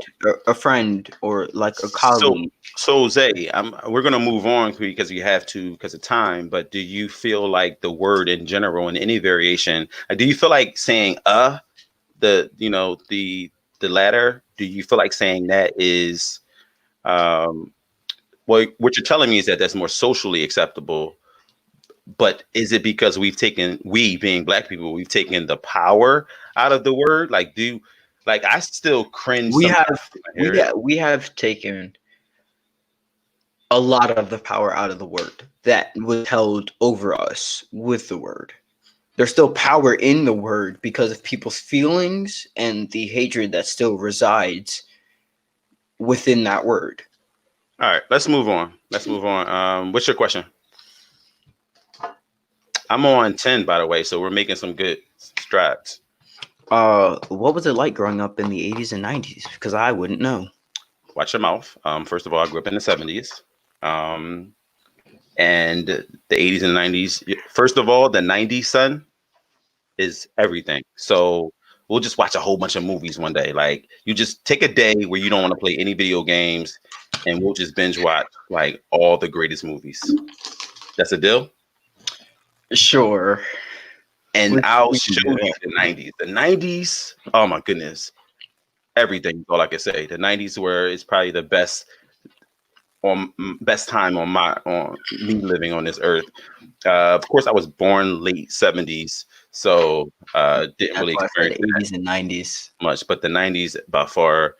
a friend, or like a So colleague. so Zay, we're gonna move on because you have to because of time. But do you feel like the word in general in any variation? Do you feel like saying the the latter? Do you feel like saying that is um well, what you're telling me is that that's more socially acceptable. But is it because we being black people, we've taken the power out of the word? Like I still cringe We sometimes have when I hear it. we have taken a lot of the power out of the word that was held over us with the word. There's still power in the word because of people's feelings and the hatred that still resides within that word. All right, let's move on. Let's move on. What's your question? I'm on 10, by the way, so we're making some good strides. What was it like growing up in the 80s and 90s? Because I wouldn't know. Watch your mouth. First of all, I grew up in the 70s. Um, and the 80s and 90s. First of all, the 90s, son, is everything. So we'll just watch a whole bunch of movies one day. Like you just take a day where you don't want to play any video games and we'll just binge watch like all the greatest movies. That's a deal. Sure, And I'll we can show do you that. the 90s. The 90s, oh my goodness. Everything is all I can say. The 90s were is probably the best time on me living on this earth. Of course, I was born late 70s, so didn't That's really why I said experience 80s and 90s. much, but the 90s by far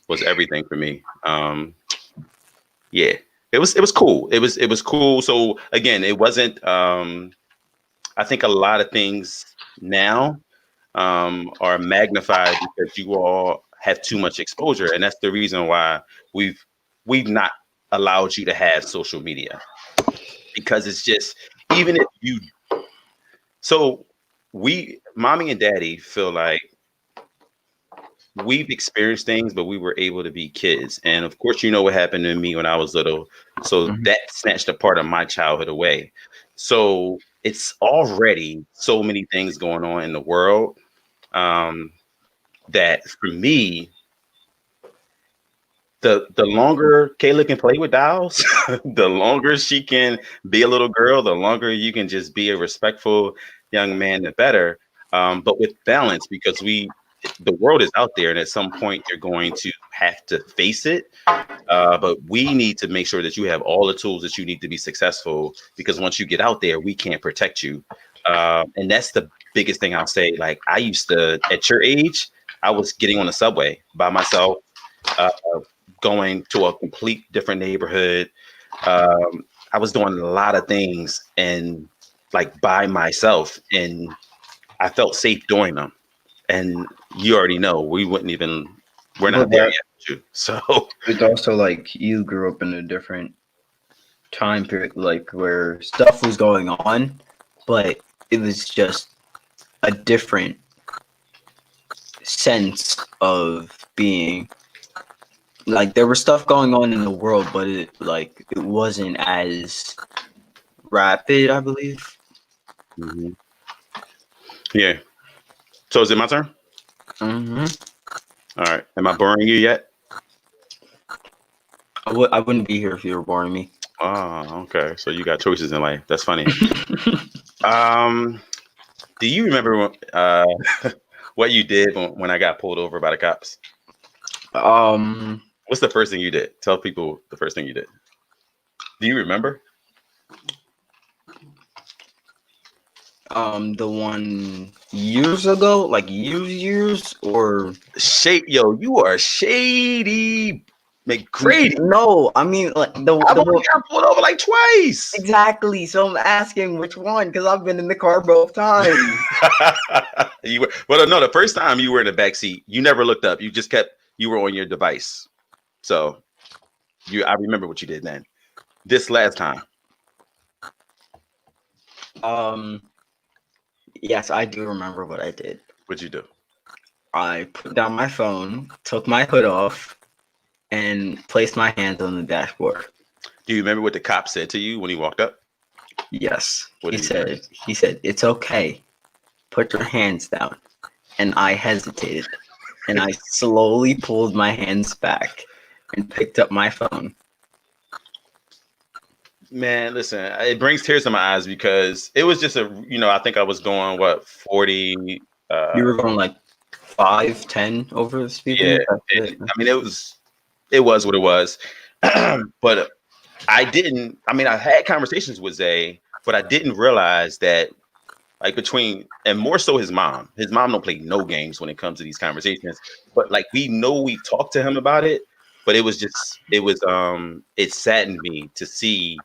was everything for me. Yeah, it was cool. It was cool. So again, it wasn't. I think a lot of things now are magnified because you all have too much exposure, and that's the reason why we've not allowed you to have social media because it's just even if you so we mommy and daddy feel like we've experienced things, but we were able to be kids. And of course, you know what happened to me when I was little. So Mhm. that snatched a part of my childhood away. So it's already so many things going on in the world um, that for me, the longer Kayla can play with dolls, the longer she can be a little girl, the longer you can just be a respectful young man, the better. But with balance, because the world is out there, and at some point you're going to have to face it. But we need to make sure that you have all the tools that you need to be successful, because once you get out there, we can't protect you. And that's the biggest thing I'll say. Like, I used to, at your age, I was getting on the subway by myself, uh, going to a complete different neighborhood. I was doing a lot of things and like by myself, and I felt safe doing them. And you already know we're But not there that yet with you. So it's also like you grew up in a different time period, like where stuff was going on, but it was just a different sense of being. Like there was stuff going on in the world, but it wasn't as rapid, I believe. mhm. Yeah. So is it my turn? Hmm. All right. Am I boring you yet? I wouldn't be here if you were boring me. Oh, okay. So you got choices in life. That's funny. Um, do you remember what you did when I got pulled over by the cops? um, What's the first thing you did? Tell people the first thing you did. Do you remember? the one years ago, like years, or Yo, you are shady, McCrady. no? I mean, like I've the only one got pulled over like twice. exactly. So I'm asking which one because I've been in the car both times. Well, no, the first time you were in the back seat, you never looked up. You were on your device. So I remember what you did then. This last time, Um, yes, I do remember what I did. what'd you do? I put down my phone, took my hood off, and placed my hands on the dashboard. Do you remember what the cop said to you when he walked up? Yes, What he did he say? said it's okay. Put your hands down. And I hesitated, and I slowly pulled my hands back and picked up my phone. Man, listen, it brings tears to my eyes because it was just I think I was going what 40. You were going like 5, 10 over the speed Yeah, limit. That's it. I mean it was what it was. But I didn't. I mean, I had conversations with Zay, but I didn't realize that, like, between, and more so his mom. His mom don't play no games when it comes to these conversations. But like, we talked to him about it, but it saddened me to see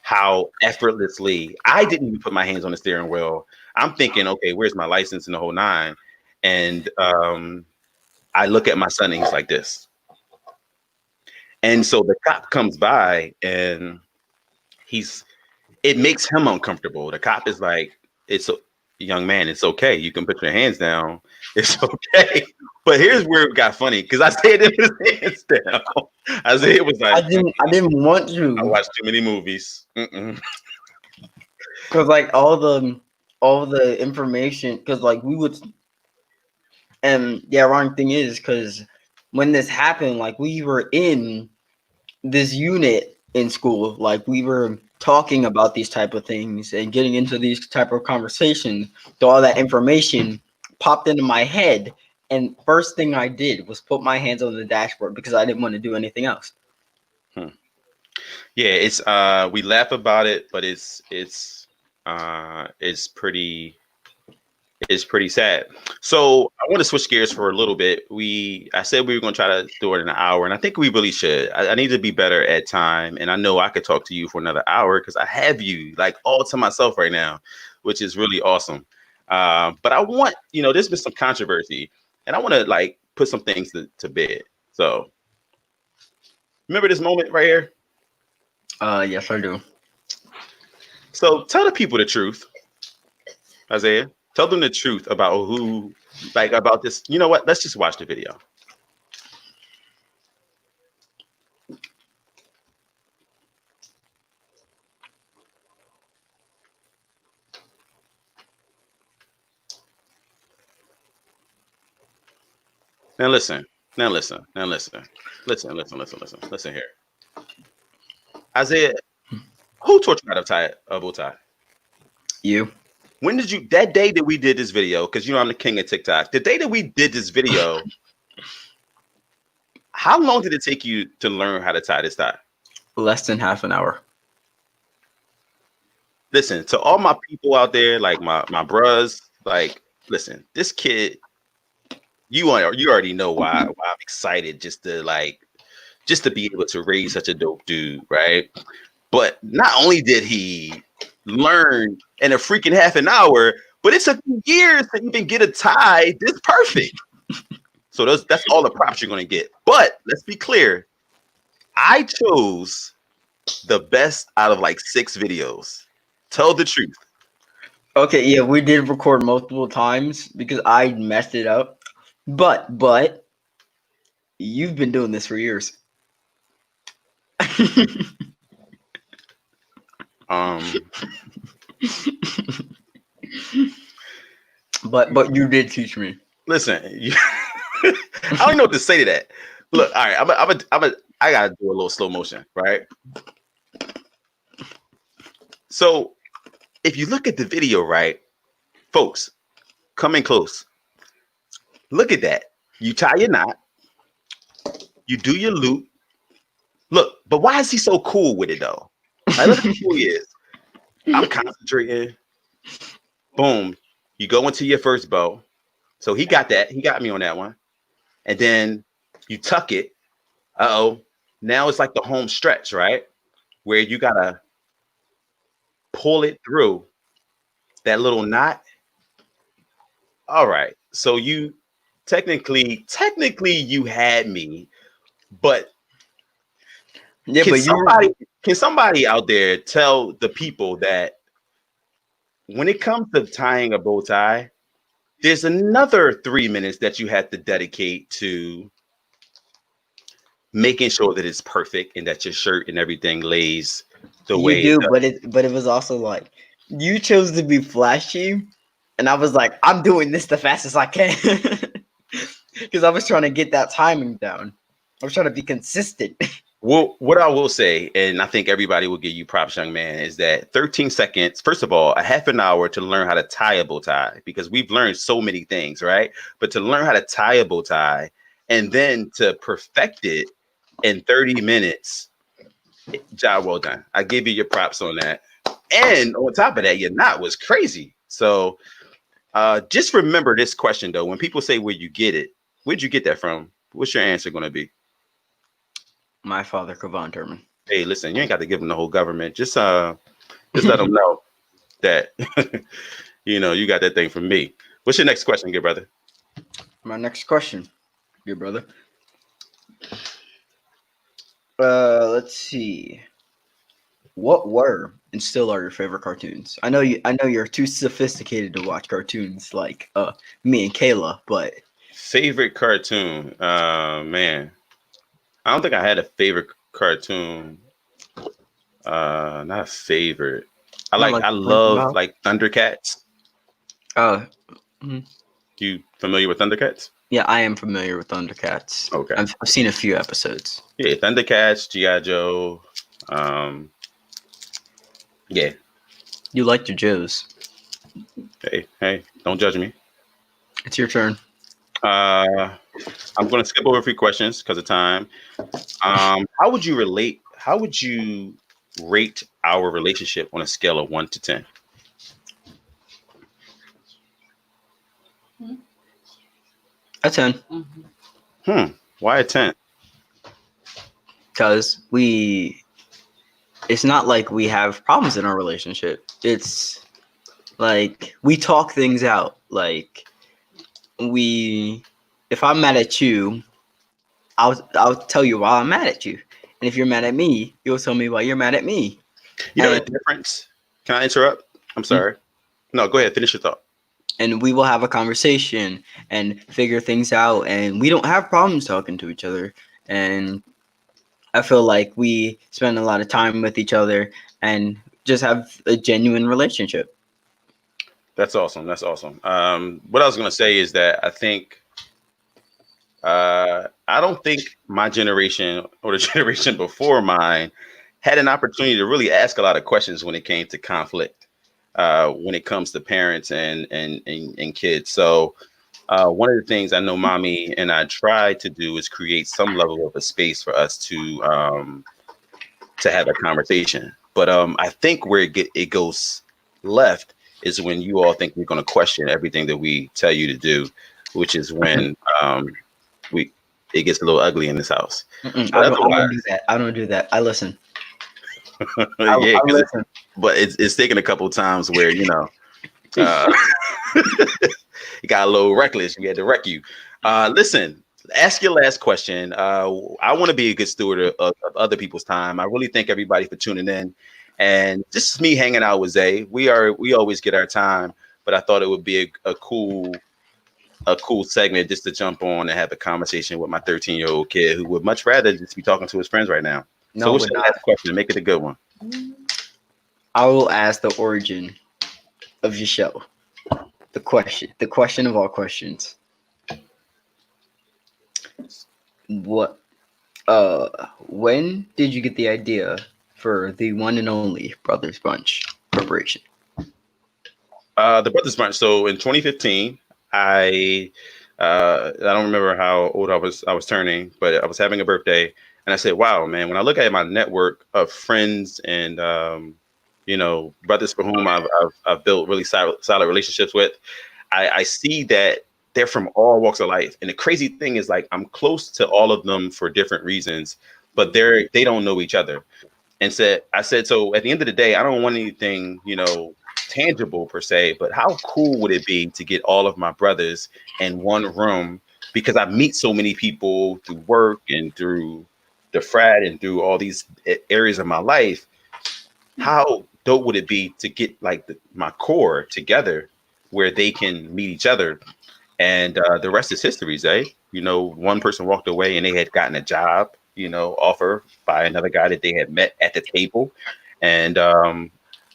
how effortlessly I didn't even put my hands on the steering wheel. I'm thinking, okay, where's my license and the whole nine? And I look at my son and he's like this. And so the cop comes by and he's it makes him uncomfortable. The cop is like, it's a young man, it's okay. You can put your hands down. It's okay. But here's where it got funny because I said it with his hands down. I said it was like, I didn't want I to watched too many movies. Mm-mm. because like all the information because like we would and the ironic thing is because when this happened like we were in this unit in school like we were talking about these type of things and getting into these type of conversations so all that information popped into my head and first thing I did was put my hands on the dashboard because I didn't want to do anything else. Hmm. Yeah, it's we laugh about it, but it's pretty sad. So I want to switch gears for a little bit. I said we were going to try to do it in an hour, and I think we really should. I need to be better at time, and I know I could talk to you for another hour because I have you like all to myself right now, which is really awesome. But I want, there's been some controversy, and I want to like put some things to bed. So remember this moment right here. Yes I do. So tell the people the truth, Isaiah. Tell them the truth about about this. You know what? Let's just watch the video. Now listen. Now listen. Now listen. Listen. Listen. Listen. Listen. Listen here. Isaiah, who taught you how to tie a bow tie? You When did you that day that we did this video? Because I'm the king of TikTok. The day that we did this video, how long did it take you to learn how to tie this tie? Less than half an hour. Listen, to all my people out there, like my bros, like, listen, this kid, you already know why I'm excited just to be able to raise such a dope dude, right? But not only did he learn in a freaking half an hour, but it took years to even get a tie this perfect. So that's all the props you're going to get. But let's be clear. I chose the best out of like 6 videos. Tell the truth. Okay, yeah, we did record multiple times because I messed it up. But you've been doing this for years. But you did teach me. Listen, I don't know what to say to that. Look, all right, I gotta do a little slow motion, right? So if you look at the video, right, folks, come in close. Look at that. You tie your knot. You do your loop. Look, but why is he so cool with it though? Like, look how cool he is. I'm concentrating. Boom. You go into your first bow. So he got that. He got me on that one. And then you tuck it. Uh-oh. Now it's like the home stretch, right? Where you gotta pull it through that little knot. All right. So you technically you had me, but Yeah, can somebody out there tell the people that when it comes to tying a bow tie, there's another 3 minutes that you have to dedicate to making sure that it's perfect and that your shirt and everything lays the way you do, it does. but it was also like you chose to be flashy, and I was like, I'm doing this the fastest I can because I was trying to get that timing down. I was trying to be consistent. Well, what I will say, and I think everybody will give you props, young man, is that 13 seconds, first of all, a half an hour to learn how to tie a bow tie, because we've learned so many things, right? But to learn how to tie a bow tie and then to perfect it in 30 minutes, job well done. I give you your props on that. And on top of that, your knot was crazy. So just remember this question, though. When people say where you get it, where'd you get that from? What's your answer going to be? My father, Kavan Turman. Hey, listen, you ain't got to give them the whole government. Just let them know that you got that thing from me. What's your next question, good brother? My next question, good brother. Let's see. What were and still are your favorite cartoons? I know you're too sophisticated to watch cartoons like me and Kayla, but Favorite cartoon? Man, I don't think I had a favorite cartoon. Not a favorite. I love like Thundercats. You familiar with Thundercats? Yeah, I am familiar with Thundercats. Okay. I've seen a few episodes. Yeah, Thundercats, G.I. Joe. Yeah. You liked your Joes. Hey, don't judge me. It's your turn. I'm going to skip over a few questions because of time. How would you rate our relationship on a scale of 1 to 10? A 10. Why a 10? Because it's not like we have problems in our relationship. It's like we talk things out. Like if I'm mad at you, I'll tell you why I'm mad at you. And if you're mad at me, you'll tell me why you're mad at me. You know the difference? Can I interrupt? I'm sorry. No, go ahead. Finish your thought. And we will have a conversation and figure things out. And we don't have problems talking to each other. And I feel like we spend a lot of time with each other and just have a genuine relationship. That's awesome. What I was going to say is that I think I don't think my generation or the generation before mine had an opportunity to really ask a lot of questions when it came to conflict. when it comes to parents and kids. So one of the things I know mommy and I try to do is create some level of a space for us to have a conversation. But I think where it goes left is when you all think we're going to question everything that we tell you to do, which is when we it gets a little ugly in this house. But I don't do otherwise, that. I don't do that. I listen. yeah, I because listen. but it's taken a couple of times where uh, it got a little reckless. We had to wreck you. Listen, ask your last question. I want to be a good steward of other people's time. I really thank everybody for tuning in. And this is me hanging out with Zay. We always get our time, but I thought it would be a cool segment just to jump on and have a conversation with my 13-year-old kid who would much rather just be talking to his friends right now. So No, what's we're your not. last question? Make it a good one. I will ask the origin of your show. The question of all questions. What? When did you get the idea for the one and only Brothers Bunch Corporation? The Brothers Bunch. So in 2015, I don't remember how old I was turning, but I was having a birthday, and I said, "Wow, man! When I look at my network of friends and brothers for whom I've built really solid relationships with, I see that they're from all walks of life. And the crazy thing is, like, I'm close to all of them for different reasons, but they don't know each other. And I said, so at the end of the day, I don't want anything, tangible per se, but how cool would it be to get all of my brothers in one room? Because I meet so many people through work and through the frat and through all these areas of my life. How dope would it be to get like my core together where they can meet each other? And the rest is history, Zay. One person walked away and they had gotten a job, offer by another guy that they had met at the table. And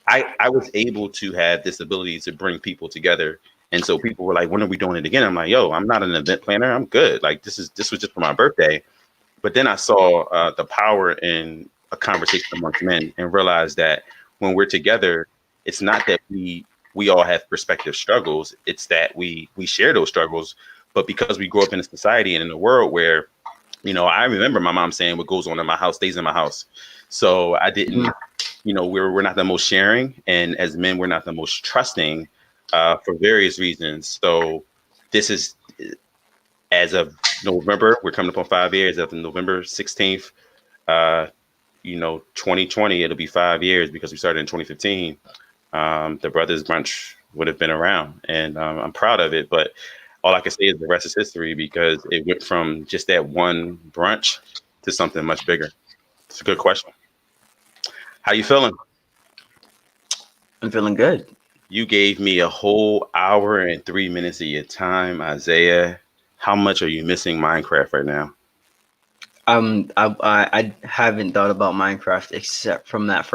I was able to have this ability to bring people together. And so people were like, when are we doing it again? I'm like, yo, I'm not an event planner. I'm good. Like this was just for my birthday. But then I saw the power in a conversation amongst men and realized that when we're together, it's not that we all have perspective struggles. It's that we share those struggles. But because we grow up in a society and in a world where, I remember my mom saying what goes on in my house stays in my house. So I didn't, we're not the most sharing. And as men, we're not the most trusting for various reasons. So this is, as of November, we're coming up on 5 years. As of November 16th, 2020, it'll be 5 years because we started in 2015. The Brothers Brunch would have been around, and I'm proud of it. But all I can say is the rest is history because it went from just that one brunch to something much bigger. It's a good question. How you feeling? I'm feeling good. You gave me a whole hour and 3 minutes of your time, Isaiah. How much are you missing Minecraft right now? I haven't thought about Minecraft except from that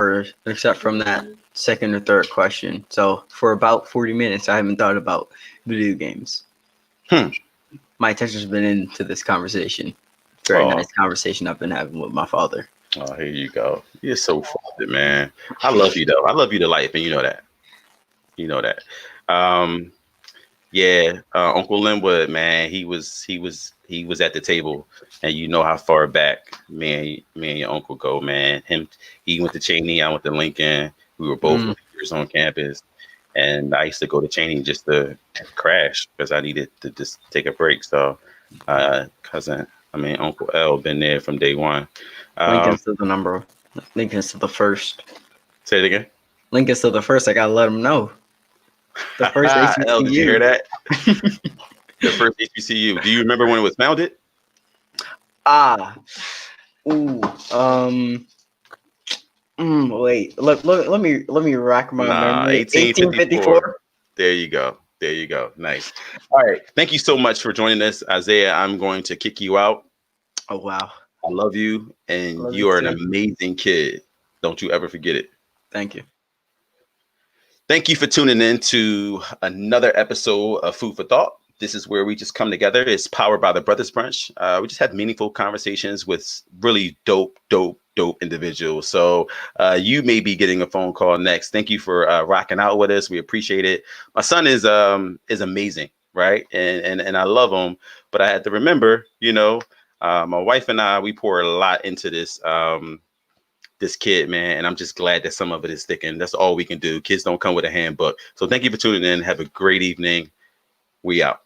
second or third question. So for about 40 minutes, I haven't thought about video games. My attention's been into this conversation. Very nice conversation I've been having with my father. Oh, here you go. You're so faulted, man. I love you though. I love you to life, and you know that. You know that. Yeah, Uncle Linwood, man, he was at the table, and you know how far back me and your uncle go, man. He went to Cheney, I went to Lincoln. We were both leaders on campus, and I used to go to Cheney just to crash because I needed to just take a break. So, Uncle L been there from day one. Lincoln's to the number. Lincoln's to the first. Say it again. Lincoln's to the first. I gotta let him know. The first HBCU. L, did you hear that? The first HBCU. Do you remember when it was founded? Wait. Let me rack my memory. 1854. There you go. Nice. All right. Thank you so much for joining us, Isaiah. I'm going to kick you out. Oh wow. I love you, and you are an amazing kid. Don't you ever forget it. Thank you. Thank you for tuning in to another episode of Food for Thought. This is where we just come together. It's powered by the Brothers Brunch. We just have meaningful conversations with really dope dope individual. So you may be getting a phone call next. Thank you for rocking out with us. We appreciate it. My son is amazing, right? And I love him, but I had to remember, my wife and I, we pour a lot into this kid, man, and I'm just glad that some of it is sticking. That's all we can do. Kids don't come with a handbook. So thank you for tuning in. Have a great evening. We out.